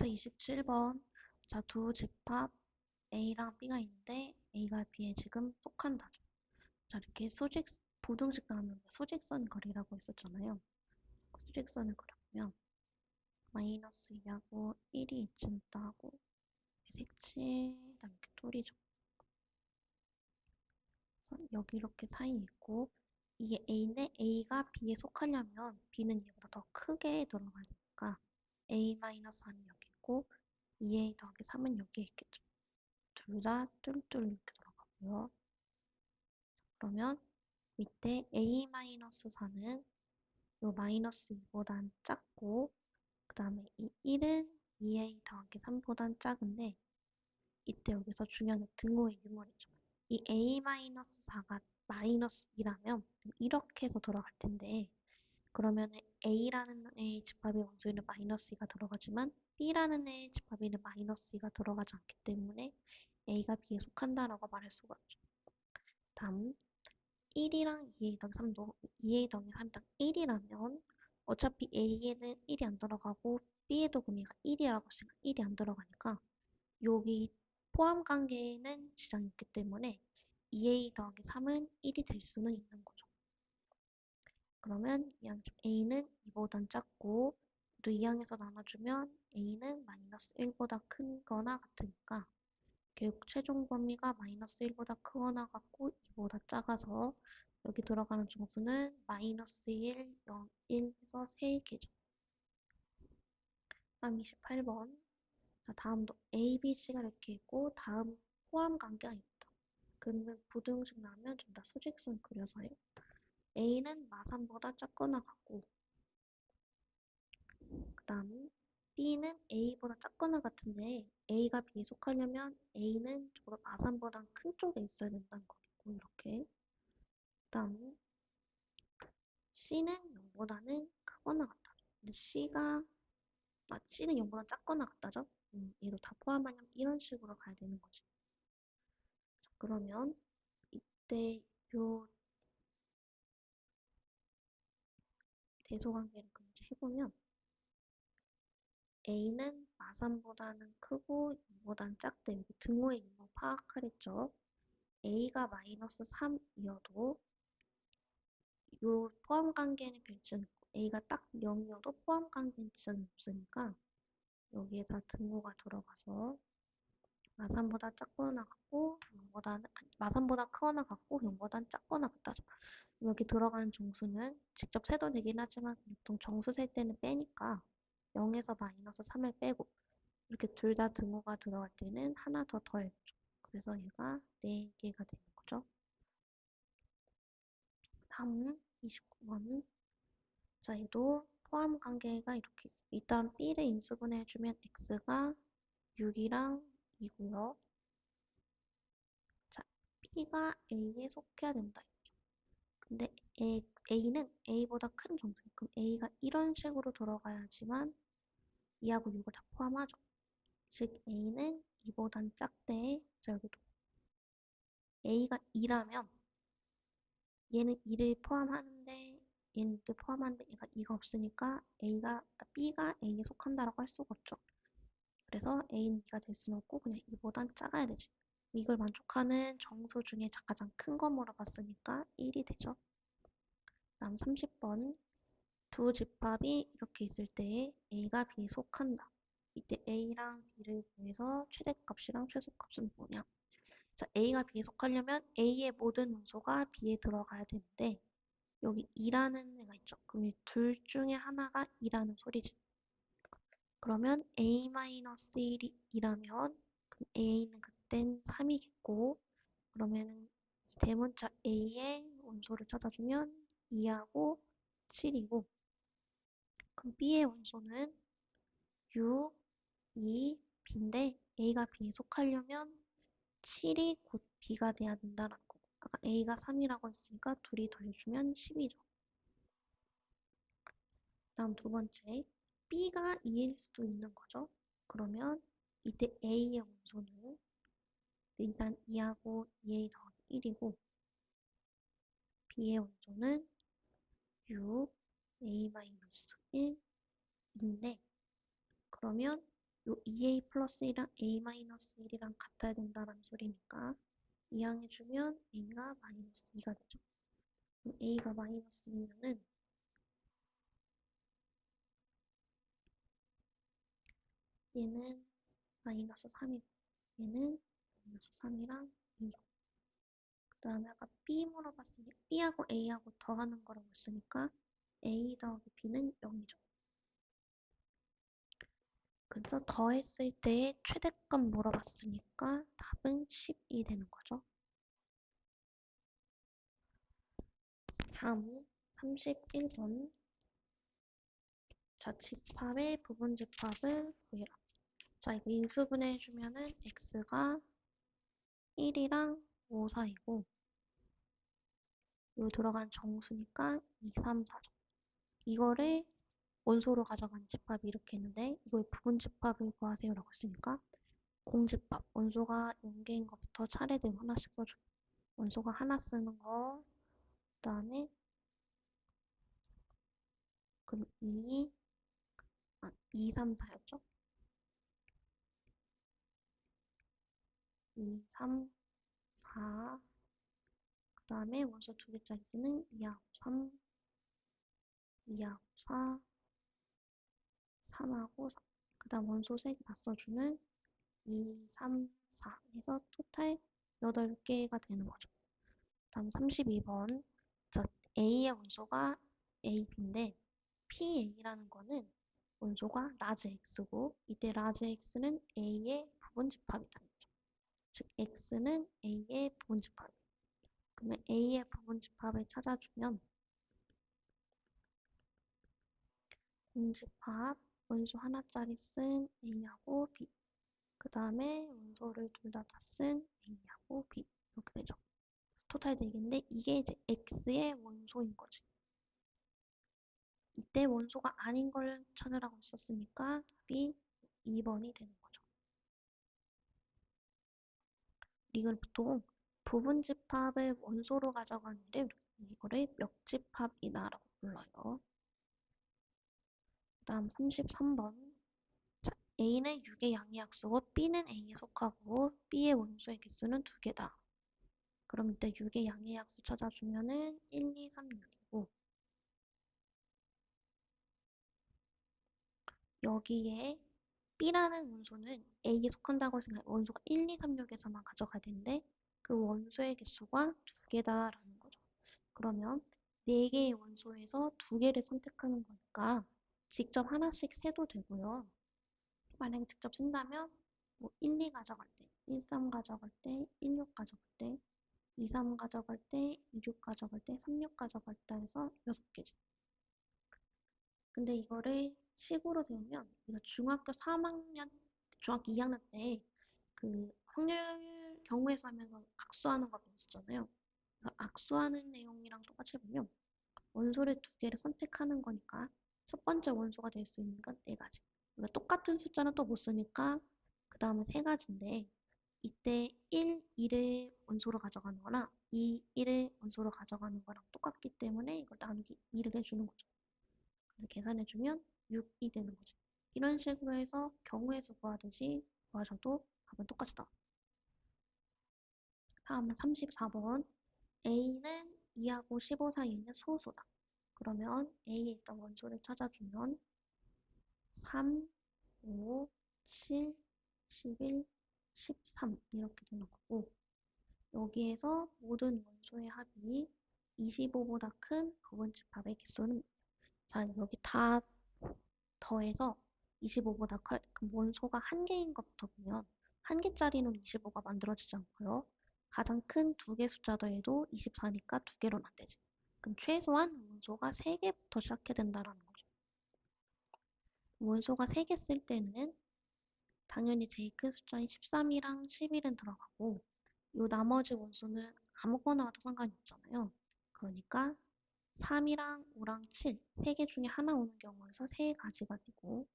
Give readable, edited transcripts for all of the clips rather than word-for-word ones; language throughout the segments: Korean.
자, 27번. 자, 두 집합 A랑 B가 있는데 A가 B에 지금 속한다죠. 자, 이렇게 부등식 나누는데 수직선 거리라고 했었잖아요. 그 수직선을 그려보면 마이너스 2하고 1이 이쯤 있다고 색칠, 그다음에 이렇게 뚫이죠. 그래서 여기 이렇게 사이 있고 이게 A인데 A가 B에 속하려면 B는 얘보다 더 크게 들어가야 되니까 A-1은 여기 있고 2A 더하기 3은 여기에 있겠죠. 둘 다 뚫뚫 이렇게 들어가고요. 그러면 밑에 A-4는 요 마이너스 2보단 작고 그 다음에 이 1은 2A 더하기 3보단 작은데 이때 여기서 중요한 등호의 유무이죠. 이 A-4가 마이너스 2라면 이렇게 해서 들어갈 텐데 그러면 A라는 애의 집합의 원소에는 마이너스 2가 들어가지만 B라는 애의 집합에는 마이너스 2가 들어가지 않기 때문에 A가 B에 속한다라고 말할 수가 있죠. 다음 1이랑 2a 더하기 3도 2a 더하기 3이 1이라면 어차피 A에는 1이 안 들어가고 B에도 그럼 얘가 1이라고 했으니까 1이 안 들어가니까 여기 포함 관계에는 지장이 있기 때문에 2a 더하기 3은 1이 될 수는 있는 거죠. 그러면 이항점 A는 2보단 작고 또 이항에서 나눠주면 A는 마이너스 1보다 큰 거나 같으니까 결국 최종 범위가 마이너스 1보다 크거나 같고 2보다 작아서 여기 들어가는 정수는 마이너스 1, 0, 1에서 3개죠. 다음 28번. 자, 다음도 A, B, C가 이렇게 있고 다음 포함 관계가 있다. 그러면 부등식 나오면 좀 다 수직선 그려서 해요. A는 마3보다 작거나 같고 그 다음 B는 A보다 작거나 같은데 A가 B에 속하려면 A는 조금 마3보다 큰 쪽에 있어야 된다는 거고 이렇게 그 다음 C는 0보다는 크거나 같다죠. 근데 C는 0보다 작거나 같다죠. 얘도 다 포함하면 이런 식으로 가야 되는 거지. 자, 그러면 이때 요 대소관계를 이제 해보면 A는 마3보다는 크고 2보다는 작대. 여기 등호의 이모 파악하랬죠. A가 마이너스 3이어도 요 포함 관계는 별지는 없고 A가 딱 0이어도 포함 관계는 지장이 없으니까 여기에다 등호가 들어가서 마3보다 작거나 같고 0보다는 마3보다 크거나 같고 0보다는 작거나 같다죠. 여기 들어가는 정수는 직접 세도 되긴 하지만 보통 정수 셀 때는 빼니까 0에서 마이너스 3을 빼고 이렇게 둘 다 등호가 들어갈 때는 하나 더 더해줘. 그래서 얘가 4개가 되는 거죠. 다음 29번. 자, 얘도 포함 관계가 이렇게 있어. 일단 B를 인수분해해주면 X가 6이랑 2고요. 자, B가 A에 속해야 된다. 근데 A는 A보다 큰 정수니까 그럼 A가 이런 식으로 들어가야지만 2하고 6을 다 포함하죠. 즉 A는 2보단 작대. 자, 여기도 A가 2라면 얘는 2를 포함하는데 얘는 2를 포함하는데 얘가 2가 없으니까 B가 A에 속한다라고 할 수가 없죠. 그래서 A는 2가 될 수는 없고 그냥 2보단 작아야 되지. 이걸 만족하는 정수 중에 가장 큰 거 물어봤으니까 1이 되죠. 다음 30번. 두 집합이 이렇게 있을 때 A가 B에 속한다. 이때 A랑 B를 구해서 최대값이랑 최소값은 뭐냐? 자, A가 B에 속하려면 A의 모든 원소가 B에 들어가야 되는데 여기 2라는 애가 있죠. 그럼 이 둘 중에 하나가 2라는 소리지. 그러면 A-1이 2라면 A는 그땐 3이겠고 그러면 대문자 A의 원소를 찾아주면 2하고 7이고 그럼 B의 원소는 6, 2, B인데 A가 B에 속하려면 7이 곧 B가 돼야 된다는 거고 아까 A가 3이라고 했으니까 둘이 더해주면 10이죠. 다음 두 번째 B가 2일 수도 있는 거죠. 그러면 이때 A의 원소는 일단 2하고 2A 더하기 1이고 B의 원소는 6, A-1인데 그러면 요 2a 플러스 1이랑 a 마이너스 1이랑 같아야 된다는 소리니까 이항해주면 a가 마이너스 2가 되죠. 그럼 a가 마이너스 2면은 얘는 마이너스 3이고 얘는 마이너스 3이랑 2죠. 그 다음에 아까 b 물어봤으니 b하고 a하고 더하는 거라고 했으니까 a 더하기 b는 0이죠. 그래서 더했을 때의 최대값 물어봤으니까 답은 10이 되는 거죠. 다음 31번 자, 집합의 부분 집합을 구해라. 자, 이거 인수분해 해주면은 x가 1이랑 5 사이고 요 들어간 정수니까 2, 3, 4죠. 이거를 원소로 가져간 집합이 이렇게 있는데 이걸 부분 집합을 구하세요 라고 했으니까 공집합, 원소가 0개인 것부터 차례대로 하나씩 써줘요. 원소가 하나 쓰는 거, 그 다음에 그럼 2, 3, 4였죠? 2, 3, 4, 그 다음에 원소 두 개짜리 쓰는 2하고 3, 2하고 4, 3하고 4. 그 다음 원소 3개 다 써주는 2, 3, 4 해서 토탈 8개가 되는 거죠. 다음 32번. 자, A의 원소가 A, B인데 PA라는 거는 원소가 라지 X고 이때 라지 X는 A의 부분 집합이다. 즉 X는 A의 부분 집합. 그러면 A의 부분 집합을 찾아주면 공집합 원소 하나짜리 쓴 A하고 B 그 다음에 원소를 둘 다 쓴 A하고 B 이렇게 되죠. 토탈 되기인데 이게 이제 X의 원소인 거지. 이때 원소가 아닌 걸 찾으라고 썼으니까 답이 2번이 되는 거죠. 이걸 보통 부분 집합을 원소로 가져가는 일을 이거를 역집합이다라고 불러요. 그 다음 33번. 자, A는 6의 양의약수고 B는 A에 속하고 B의 원소의 개수는 2개다. 그럼 이때 6의 양의약수 찾아주면은 1, 2, 3, 6이고 여기에 B라는 원소는 A에 속한다고 생각해. 원소가 1, 2, 3, 6에서만 가져가야 되는데 그 원소의 개수가 2개다라는 거죠. 그러면 4개의 원소에서 2개를 선택하는 거니까 직접 하나씩 세도 되고요. 만약에 직접 쓴다면 뭐 1, 2 가져갈 때, 1, 3 가져갈 때, 1, 6 가져갈 때, 2, 3 가져갈 때, 2, 6 가져갈 때, 3, 6 가져갈 때 해서 6개지. 근데 이거를 식으로 세우면 이거 중학교 3학년, 중학교 2학년 때 그 확률 경우에서 하면서 악수하는 거 배웠었잖아요. 악수하는 내용이랑 똑같이 해보면 원소를 2개를 선택하는 거니까 첫 번째 원소가 될 수 있는 건 4가지. 그러니까 똑같은 숫자는 또 못 쓰니까 그 다음은 3가지인데 이때 1, 2를 원소로 가져가는 거나 2, 1을 원소로 가져가는 거랑 똑같기 때문에 이걸 나누기 2를 해주는 거죠. 그래서 계산해주면 6이 되는 거죠. 이런 식으로 해서 경우의 수 구하듯이 구하셔도 답은 똑같이 나와요. 다음은 34번. A는 2하고 15 사이에 있는 소수다. 그러면 A에 있던 원소를 찾아주면 3, 5, 7, 11, 13 이렇게 되는 거고 여기에서 모든 원소의 합이 25보다 큰 부분집합의 개수는 자 여기 다 더해서 25보다 커 그럼 원소가 한 개인 것부터 보면 한 개짜리는 25가 만들어지지 않고요. 가장 큰 2개 숫자 더해도 24니까 2개로는 안 되지. 그럼 최소한 원소가 3개부터 시작해야 된다는 거죠. 원소가 3개 쓸 때는 당연히 제일 큰 숫자인 13이랑 11은 들어가고 요 나머지 원소는 아무거나 와도 상관이 없잖아요. 그러니까 3이랑 5랑 7, 3개 중에 하나 오는 경우에서 3가지가 되고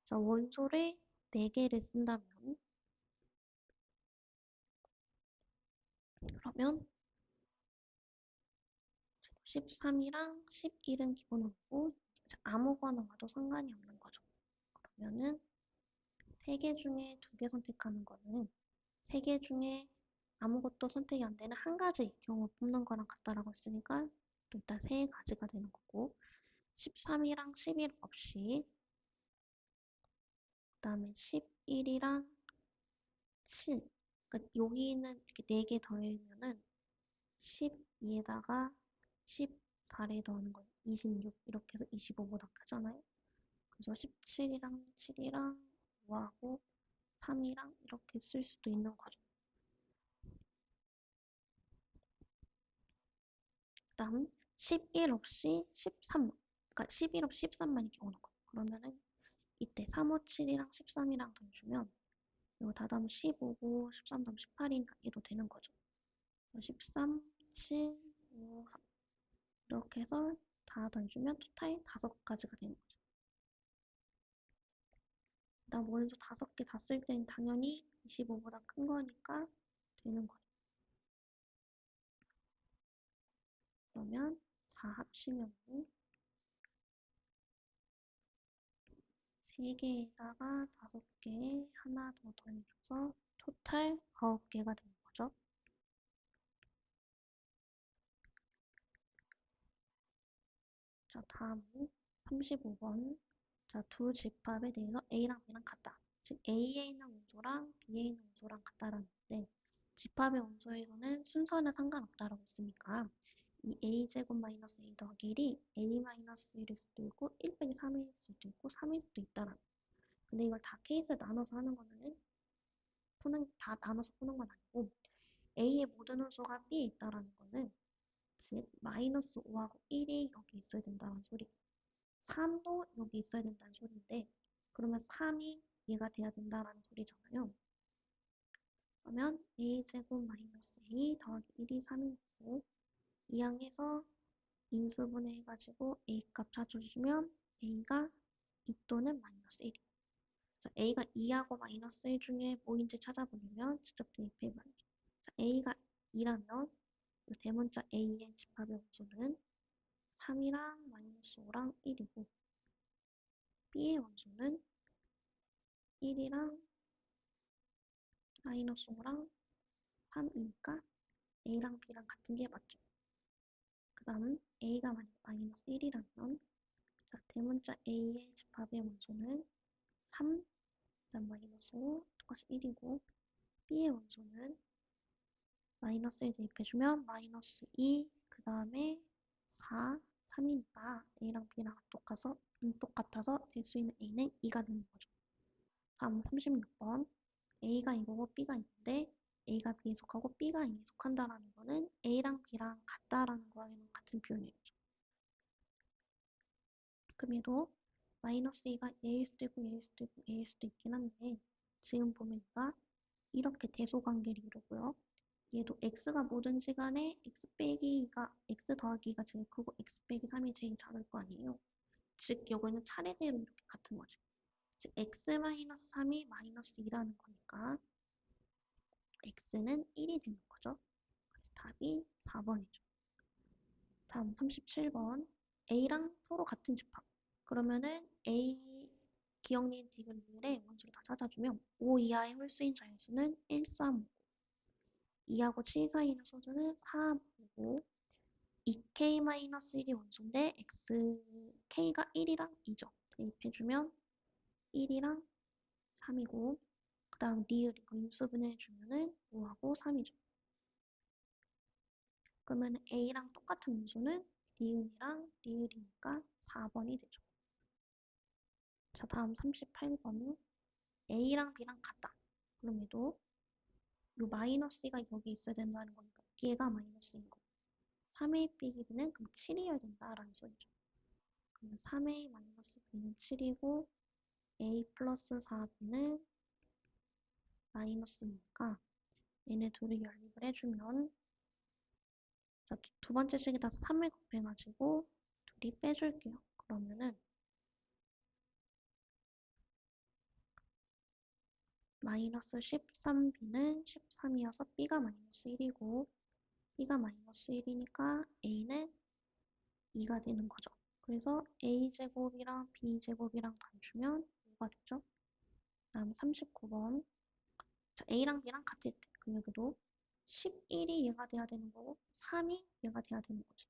자, 원소를 4개를 쓴다면 그러면 13이랑 11은 기본으로 아무거나 와도 상관이 없는 거죠. 그러면은 세 개 중에 두 개 선택하는 거는 세 개 중에 아무것도 선택이 안 되는 한 가지 경우 뽑는 거랑 같다라고 했으니까 또 일단 세 가지가 되는 거고 13이랑 11 없이 그 다음에 11이랑 7 그러니까 여기는 이렇게 4개 더하면은 12에다가 14를 더하는 거예요. 26 이렇게 해서 25보다 크잖아요. 그래서 17이랑 7이랑 5하고 3이랑 이렇게 쓸 수도 있는 거죠. 그 다음 11 없이 13만 그러니까 11 없이 13만이 경우는 거예요. 그러면은 이때 3, 5, 7이랑 13이랑 더해주면 이거 다 더하면 15고 13 더하면 18이니까 얘도 되는 거죠. 13, 7, 5, 3 이렇게 해서 다 더해주면 토탈 5가지가 되는 거죠. 그다음 원소 5개 다 쓸 때는 당연히 25보다 큰 거니까 되는 거예요. 그러면 4 합치면 3개에다가 5개 하나 더 더해줘서 토탈 9개가 되는 거죠. 자, 다음은 35번. 자, 두 집합에 대해서 A랑 B랑 같다. 즉, A에 있는 원소랑 B에 있는 원소랑 같다라는데 집합의 원소에서는 순서는 상관없다라고 했으니까 이 A제곱 마이너스 A 더하기 1이 A 마이너스 1일 수도 있고 1 빼기 3일 수도 있고 3일 수도 있다라는 근데 이걸 다 케이스 나눠서 하는 거는 다 나눠서 푸는 건 아니고 A의 모든 원소가 B에 있다라는 거는 즉 마이너스 5하고 1이 여기 있어야 된다는 소리 3도 여기 있어야 된다는 소리인데 그러면 3이 얘가 돼야 된다라는 소리잖아요. 그러면 a제곱 마이너스 a 더하기 1이 3인 거고 이 항에서 인수분해 해가지고 a 값 찾아주시면 a가 2 또는 마이너스 1이에요. a가 2하고 마이너스 1 중에 뭐인지 찾아보려면 직접 대입해봐야죠. a가 2라면 이 대문자 a의 집합의 원소는 3이랑 마이너스 5랑 1이고 b의 원소는 1이랑 마이너스 5랑 3이니까 a랑 b랑 같은 게 맞죠. 그 다음 a가 만약 마이너스 1이라면 자, 대문자 a의 집합의 원소는 3, 그다음 마이너스 5, 똑같이 1이고 b의 원소는 마이너스 1 대입해주면 마이너스 2, 그 다음에 4, 3이니까 a랑 b랑 똑같아서 될 수 있는 a는 2가 되는 거죠. 다음 36번 A가 이거고 B가 있는데 A가 B에 속하고 B가 A에 속한다라는 거는 A랑 B랑 같다라는 거랑은 같은 표현이죠. 그럼 얘도 마이너스 2가 A일 수도 있고 A일 수도 있고 A일 수도 있긴 한데 지금 보면 얘가 이렇게 대소관계를 이루고요. 얘도 x가 뭐든지 간에 x 빼기 2가 x 더하기 2가 제일 크고 x 빼기 3이 제일 작을 거 아니에요. 즉 요거는 차례대로 이렇게 같은 거죠. 즉 x-3이 마이너스 2라는 거니까 x는 1이 되는 거죠. 그래서 답이 4번이죠. 다음 37번 A랑 서로 같은 집합 그러면은 A 기억, 니은, 디귿, 리을의 원소를 다 찾아주면 5 이하의 홀수인 자연수는 1, 3, 5 2하고 7 사이의 있는 소수는 4, 5고 2k-1이 원소인데 k가 1이랑 2죠. 대입해주면 1이랑 3이고 그 다음 리을 이거 인수분해해주면은 5하고 3이죠. 그러면 A랑 똑같은 원소는 니은이랑 리을이니까 4번이 되죠. 자, 다음 38번. A랑 B랑 같다. 그럼 얘도 요 마이너스가 여기 있어야 된다는 거니까 얘가 마이너스인 거. 3A 빼기 B는 그럼 7이어야 된다라는 소리죠. 그러면 3A 마이너스 B는 7이고 A 플러스 4B는 마이너스니까 얘네 둘을 연립을 해주면 자, 두 번째 식에다 3을 곱해가지고 둘이 빼줄게요. 그러면은 마이너스 13b는 13이어서 b가 마이너스 1이고 b가 마이너스 1이니까 a는 2가 되는 거죠. 그래서 a제곱이랑 b제곱이랑 단추면 5가 되죠. 다음 39번. 자, A랑 B랑 같을 때. 그럼 여기도 11이 얘가 돼야 되는 거고, 3이 얘가 돼야 되는 거지.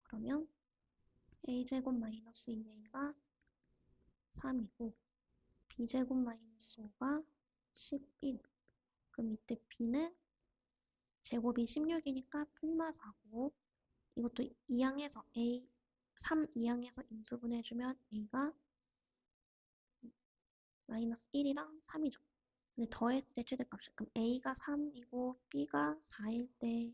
그러면 A제곱 마이너스 2A가 3이고, B제곱 마이너스 5가 11. 그럼 이때 B는 제곱이 16이니까 플마 4고, 이것도 2항에서 A, 3 2항에서 인수분해해주면 A가 마이너스 1이랑 3이죠. 근데 더했을 때 최대값이. 그럼 A가 3이고 B가 4일 때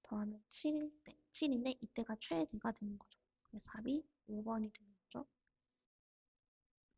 더하면 7일 때. 7인데 이때가 최대가 되는 거죠. 그래서 답이 5번이 됩니다.